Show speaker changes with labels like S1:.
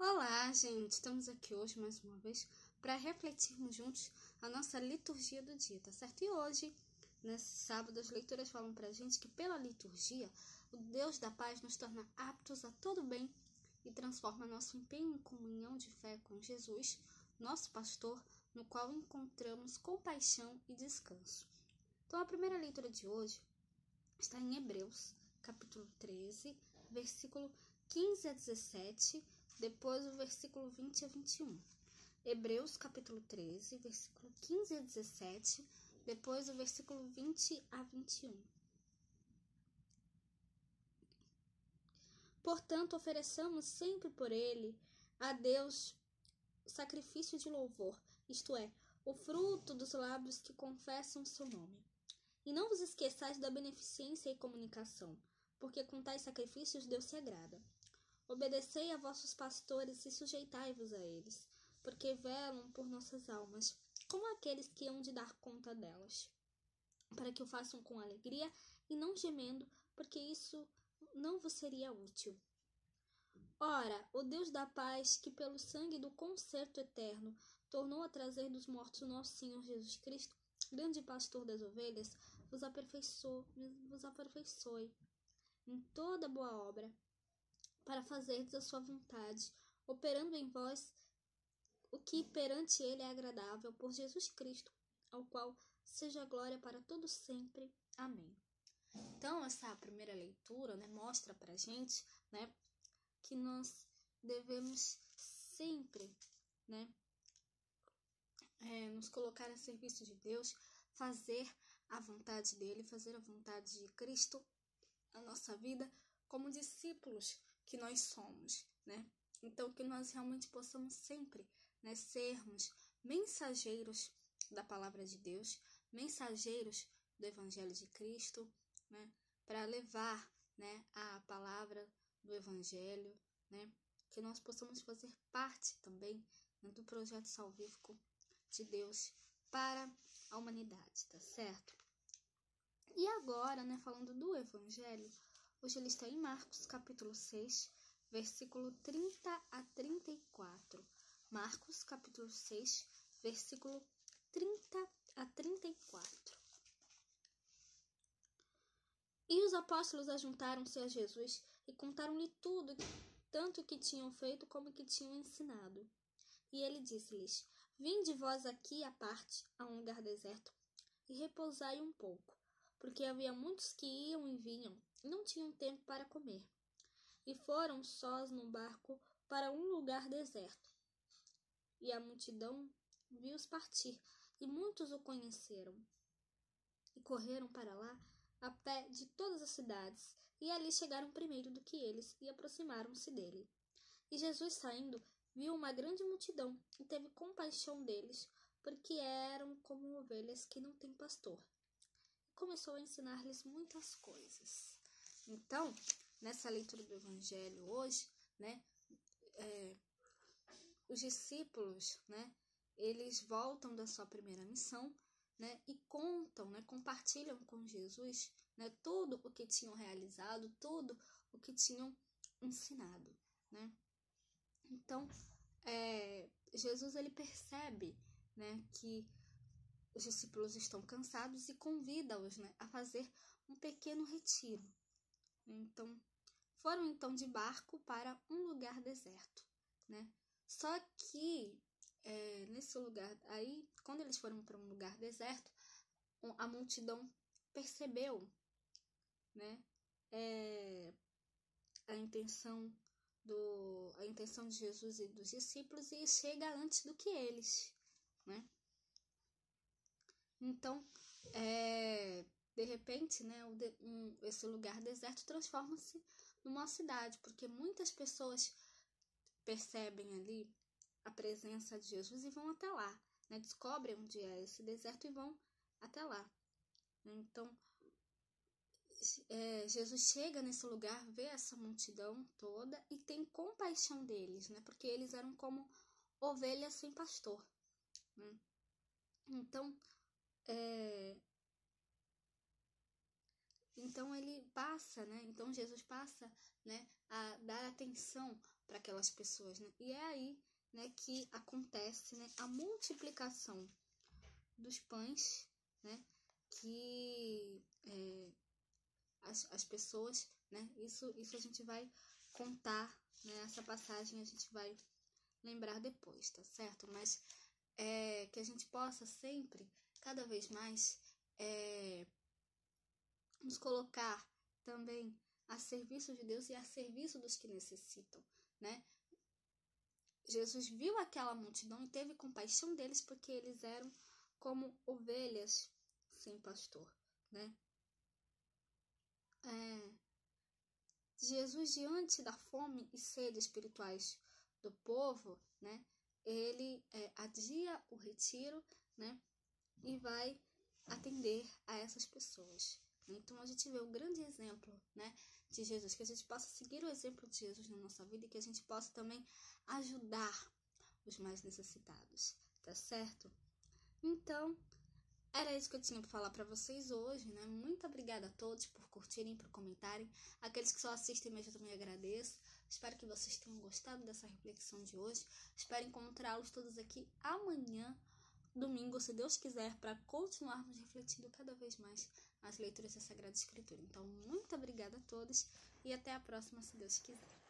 S1: Olá, gente! Estamos aqui hoje mais uma vez para refletirmos juntos a nossa liturgia do dia, tá certo? E hoje, nesse sábado, as leituras falam para a gente que pela liturgia, o Deus da paz nos torna aptos a todo bem e transforma nosso empenho em comunhão de fé com Jesus, nosso pastor, no qual encontramos compaixão e descanso. Então, a primeira leitura de hoje está em Hebreus, capítulo 13, versículo 15 a 17, depois o versículo 20 a 21. Hebreus, capítulo 13, versículo 15 a 17, depois o versículo 20 a 21. Portanto, ofereçamos sempre por ele a Deus sacrifício de louvor, isto é, o fruto dos lábios que confessam seu nome. E não vos esqueçais da beneficência e comunicação, porque com tais sacrifícios Deus se agrada. Obedecei a vossos pastores e sujeitai-vos a eles, porque velam por nossas almas, como aqueles que hão de dar conta delas, para que o façam com alegria e não gemendo, porque isso não vos seria útil. Ora, o Deus da paz, que pelo sangue do concerto eterno tornou a trazer dos mortos o nosso Senhor Jesus Cristo, grande pastor das ovelhas, vos aperfeiçoe em toda boa obra, para fazerdes a sua vontade, operando em vós o que perante ele é agradável, por Jesus Cristo, ao qual seja glória para todos sempre. Amém. Então, essa primeira leitura, mostra pra gente, que nós devemos sempre, nos colocar a serviço de Deus, fazer a vontade dele, fazer a vontade de Cristo na nossa vida, como discípulos que nós somos, Então, que nós realmente possamos sempre, sermos mensageiros da palavra de Deus, mensageiros do Evangelho de Cristo, para levar, a palavra do Evangelho, que nós possamos fazer parte também do projeto salvífico de Deus para a humanidade, tá certo? E agora, falando do Evangelho, hoje ele está em Marcos, capítulo 6, versículo 30 a 34. Marcos, capítulo 6, versículo 30 a 34. E os apóstolos ajuntaram-se a Jesus e contaram-lhe tudo, tanto o que tinham feito como o que tinham ensinado. E ele disse-lhes: Vinde vós aqui à parte, a um lugar deserto, e repousai um pouco, porque havia muitos que iam e vinham, e não tinham tempo para comer. E foram sós num barco para um lugar deserto. E a multidão viu-os partir, e muitos o conheceram. E correram para lá a pé de todas as cidades, e ali chegaram primeiro do que eles, e aproximaram-se dele. E Jesus, saindo, viu uma grande multidão, e teve compaixão deles, porque eram como ovelhas que não têm pastor. E começou a ensinar-lhes muitas coisas. Então, nessa leitura do Evangelho hoje, os discípulos, eles voltam da sua primeira missão, e contam, compartilham com Jesus, tudo o que tinham realizado, tudo o que tinham ensinado, Então, Jesus ele percebe, que os discípulos estão cansados e convida-os, a fazer um pequeno retiro. Então, foram então de barco para um lugar deserto, Só que nesse lugar aí, quando eles foram para um lugar deserto, a multidão percebeu, a intenção de Jesus e dos discípulos e chega antes do que eles, Então, de repente, esse lugar deserto transforma-se numa cidade, porque muitas pessoas percebem ali a presença de Jesus e vão até lá, descobrem onde é esse deserto e vão até lá. Então, Jesus chega nesse lugar, vê essa multidão toda e tem compaixão deles, porque eles eram como ovelhas sem pastor. Então, Então ele passa, então Jesus passa, a dar atenção para aquelas pessoas, né? E é aí, né, que acontece, né, a multiplicação dos pães, né, que as pessoas, né, isso a gente vai contar, né, essa passagem a gente vai lembrar depois, tá certo? Mas que a gente possa sempre, cada vez mais, nos colocar também a serviço de Deus e a serviço dos que necessitam, né? Jesus viu aquela multidão e teve compaixão deles porque eles eram como ovelhas sem pastor, né? Jesus, diante da fome e sede espirituais do povo, né? Ele adia o retiro, né? E vai atender a essas pessoas. Então a gente vê um grande exemplo, né, de Jesus, que a gente possa seguir o exemplo de Jesus na nossa vida e que a gente possa também ajudar os mais necessitados, tá certo? Então, era isso que eu tinha para falar para vocês hoje, né? Muito obrigada a todos por curtirem, por comentarem. Aqueles que só assistem mesmo, eu também agradeço. Espero que vocês tenham gostado dessa reflexão de hoje. Espero encontrá-los todos aqui amanhã, domingo, se Deus quiser, para continuarmos refletindo cada vez mais as leituras da Sagrada Escritura. Então, muito obrigada a todos e até a próxima, se Deus quiser.